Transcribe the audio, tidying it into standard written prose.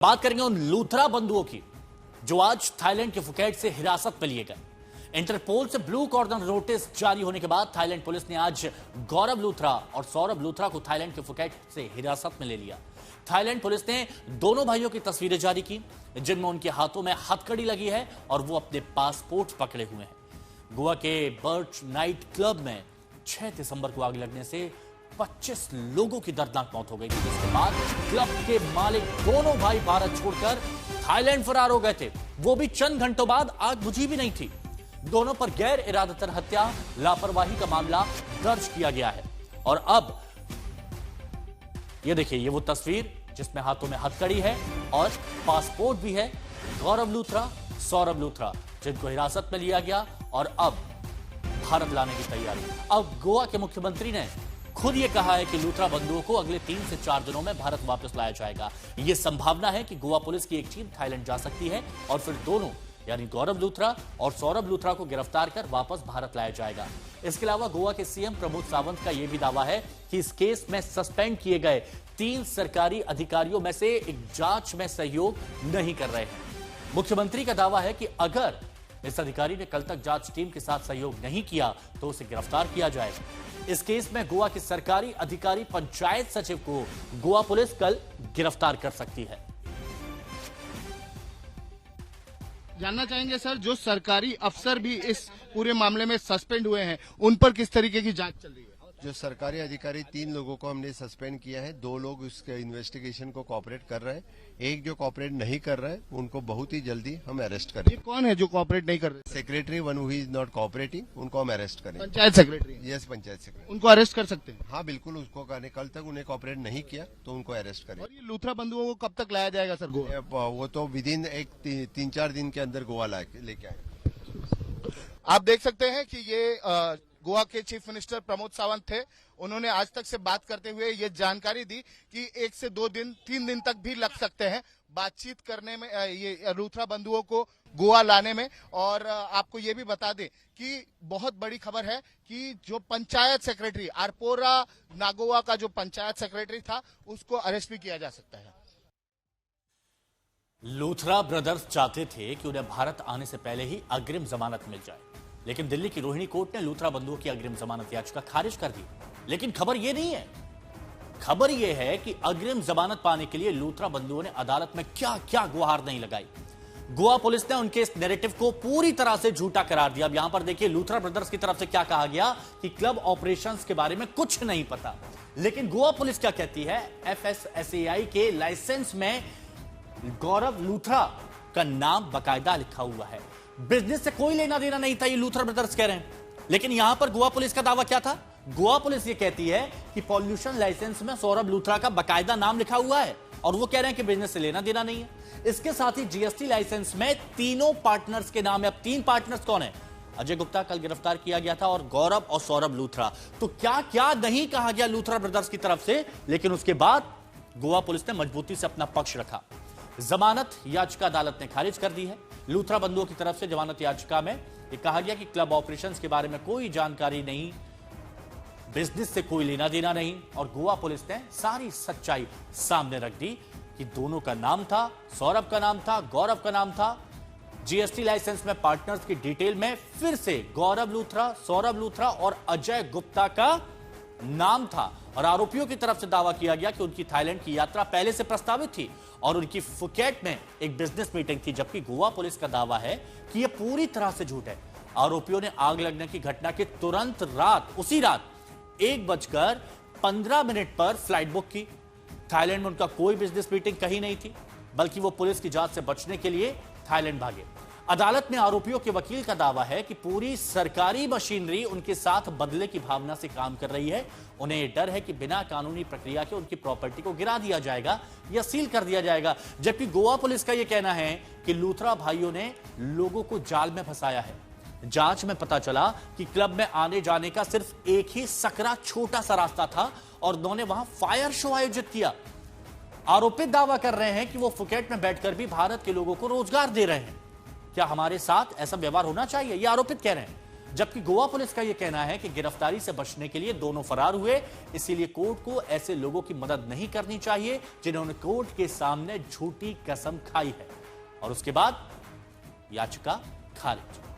बात करेंगे उन लूथरा बंधुओं की जो आज थाईलैंड के फुकेट से हिरासत में लिए गए। इंटरपोल से ब्लू कॉर्नर नोटिस जारी होने के बाद थाईलैंड पुलिस ने आज गौरव लूथरा और सौरभ लूथरा को थाईलैंड के फुकेट से हिरासत में ले लिया। थाईलैंड पुलिस ने दोनों भाइयों की तस्वीरें जारी की जिनमें उनके हाथों में हथकड़ी लगी है और वो अपने पासपोर्ट पकड़े हुए हैं। गोवा के बर्च नाइट क्लब में 6 दिसंबर को आग लगने से 25 लोगों की दर्दनाक मौत हो गई थी, जिसके बाद क्लब के मालिक दोनों भाई भारत छोड़कर थाईलैंड फरार हो गए थे। वो भी चंद घंटों बाद आग बुझी भी नहीं थी। दोनों पर गैर इरादतन हत्या लापरवाही का मामला दर्ज किया गया है। और अब ये देखिए, ये वो तस्वीर जिसमें हाथों में हथकड़ी है और पासपोर्ट भी है। गौरव लूथरा, सौरभ लूथरा, जिनको हिरासत में लिया गया और अब भारत लाने की तैयारी। अब गोवा के मुख्यमंत्री ने खुद ये कहा है कि लूथरा बंधुओं को अगले 3 से 4 दिनों में भारत वापस लाया जाएगा। यह संभावना है कि गोवा पुलिस की एक टीम थाईलैंड जा सकती है और फिर दोनों यानी गौरव लूथरा और सौरभ लूथरा को गिरफ्तार कर वापस भारत लाया जाएगा। इसके अलावा गोवा के सीएम प्रमोद सावंत का यह भी दावा है कि इस केस में सस्पेंड किए गए 3 सरकारी अधिकारियों में से एक जांच में सहयोग नहीं कर रहे हैं। मुख्यमंत्री का दावा है कि अगर इस अधिकारी ने कल तक जांच टीम के साथ सहयोग नहीं किया तो उसे गिरफ्तार किया जाएगा। इस केस में गोवा के सरकारी अधिकारी पंचायत सचिव को गोवा पुलिस कल गिरफ्तार कर सकती है। जानना चाहेंगे सर, जो सरकारी अफसर भी इस पूरे मामले में सस्पेंड हुए हैं उन पर किस तरीके की जांच चल रही है? जो सरकारी अधिकारी 3 लोगों को हमने सस्पेंड किया है, 2 लोग उसके इन्वेस्टिगेशन को कोऑपरेट कर रहे हैं, एक जो कोऑपरेट नहीं कर रहा है उनको बहुत ही जल्दी हम अरेस्ट करेंगे। ये कौन है जो कोऑपरेट नहीं कर रहे? Secretary one who is not cooperating, उनको हम अरेस्ट करेंगे। Panchayat secretary? Yes, panchayat secretary. उनको अरेस्ट कर सकते हैं? हाँ बिल्कुल, उसको कहने कल तक उन्हें कोऑपरेट नहीं किया तो उनको अरेस्ट करेंगे। और ये लूथरा बंधुओं को कब तक लाया जाएगा सर गोवा? वो तो विद इन 3-4 दिन के अंदर गोवा लेके आएंगे। आप देख सकते हैं कि ये गोवा के चीफ मिनिस्टर प्रमोद सावंत थे। उन्होंने आज तक से बात करते हुए ये जानकारी दी कि 1 से 2 दिन 3 दिन तक भी लग सकते हैं बातचीत करने में, ये लूथरा बंधुओं को गोवा लाने में। और आपको ये भी बता दें कि बहुत बड़ी खबर है कि जो पंचायत सेक्रेटरी आरपोरा नागोवा का जो पंचायत सेक्रेटरी था उसको अरेस्ट भी किया जा सकता है। लूथरा ब्रदर्स चाहते थे कि उन्हें भारत आने से पहले ही अग्रिम जमानत मिल जाए, लेकिन दिल्ली की रोहिणी कोर्ट ने लूथरा बंधुओं की अग्रिम जमानत याचिका खारिज कर दी। लेकिन खबर यह नहीं है, खबर यह है कि अग्रिम जमानत पाने के लिए लूथरा बंधुओं ने अदालत में क्या क्या गुहार नहीं लगाई। गोवा पुलिस ने उनके इस नैरेटिव को पूरी तरह से झूठा करार दिया। अब यहां पर देखिए, लूथरा ब्रदर्स की तरफ से क्या कहा गया कि क्लब ऑपरेशंस के बारे में कुछ नहीं पता। लेकिन गोवा पुलिस क्या कहती है, FSSAI के लाइसेंस में गौरव लूथरा का नाम बकायदा लिखा हुआ है। बिजनेस से कोई लेना देना नहीं था, ये लूथरा ब्रदर्स कह रहे हैं। लेकिन यहां पर गोवा पुलिस का दावा क्या था? गोवा पुलिस ये कहती है कि पॉल्यूशन लाइसेंस में सौरभ लूथरा का बकायदा नाम लिखा हुआ है और वो कह रहे हैं कि बिजनेस से लेना देना नहीं है। इसके साथ ही GST लाइसेंस में तीनों पार्टनर्स के नाम है। अब 3 पार्टनर्स कौन है? अजय गुप्ता कल गिरफ्तार किया गया था और गौरव और सौरभ लूथरा। तो क्या क्या नहीं कहा गया लूथरा ब्रदर्स की तरफ से, लेकिन उसके बाद गोवा पुलिस ने मजबूती से अपना पक्ष रखा। जमानत याचिका अदालत ने खारिज कर दी है। लूथरा बंधुओं की तरफ से जमानत याचिका में यह कहा गया कि क्लब ऑपरेशंस के बारे में कोई जानकारी नहीं, बिजनेस से कोई लेना देना नहीं। और गोवा पुलिस ने सारी सच्चाई सामने रख दी कि दोनों का नाम था, सौरभ का नाम था, गौरव का नाम था। GST लाइसेंस में पार्टनर्स की डिटेल में फिर से गौरव लूथरा, सौरभ लूथरा और अजय गुप्ता का नाम था। और आरोपियों की तरफ से दावा किया गया कि उनकी थाईलैंड की यात्रा पहले से प्रस्तावित थी और उनकी फुकेट में एक बिजनेस मीटिंग थी, जबकि गोवा पुलिस का दावा है कि यह पूरी तरह से झूठ है। आरोपियों ने आग लगने की घटना के तुरंत उसी रात 1:15 पर फ्लाइट बुक की। थाईलैंड में उनका कोई बिजनेस मीटिंग कहीं नहीं थी, बल्कि वो पुलिस की जांच से बचने के लिए थाईलैंड भागे। अदालत में आरोपियों के वकील का दावा है कि पूरी सरकारी मशीनरी उनके साथ बदले की भावना से काम कर रही है। उन्हें यह डर है कि बिना कानूनी प्रक्रिया के उनकी प्रॉपर्टी को गिरा दिया जाएगा या सील कर दिया जाएगा। जबकि गोवा पुलिस का यह कहना है कि लूथरा भाइयों ने लोगों को जाल में फंसाया है। जांच में पता चला कि क्लब में आने जाने का सिर्फ एक ही सकरा छोटा सा रास्ता था और उन्होंने वहां फायर शो आयोजित किया। आरोपित दावा कर रहे हैं कि वो फुकेट में बैठकर भी भारत के लोगों को रोजगार दे रहे हैं। क्या हमारे साथ ऐसा व्यवहार होना चाहिए? ये आरोपित कह रहे हैं। जबकि गोवा पुलिस का यह कहना है कि गिरफ्तारी से बचने के लिए दोनों फरार हुए, इसीलिए कोर्ट को ऐसे लोगों की मदद नहीं करनी चाहिए जिन्होंने कोर्ट के सामने झूठी कसम खाई है। और उसके बाद याचिका खारिज।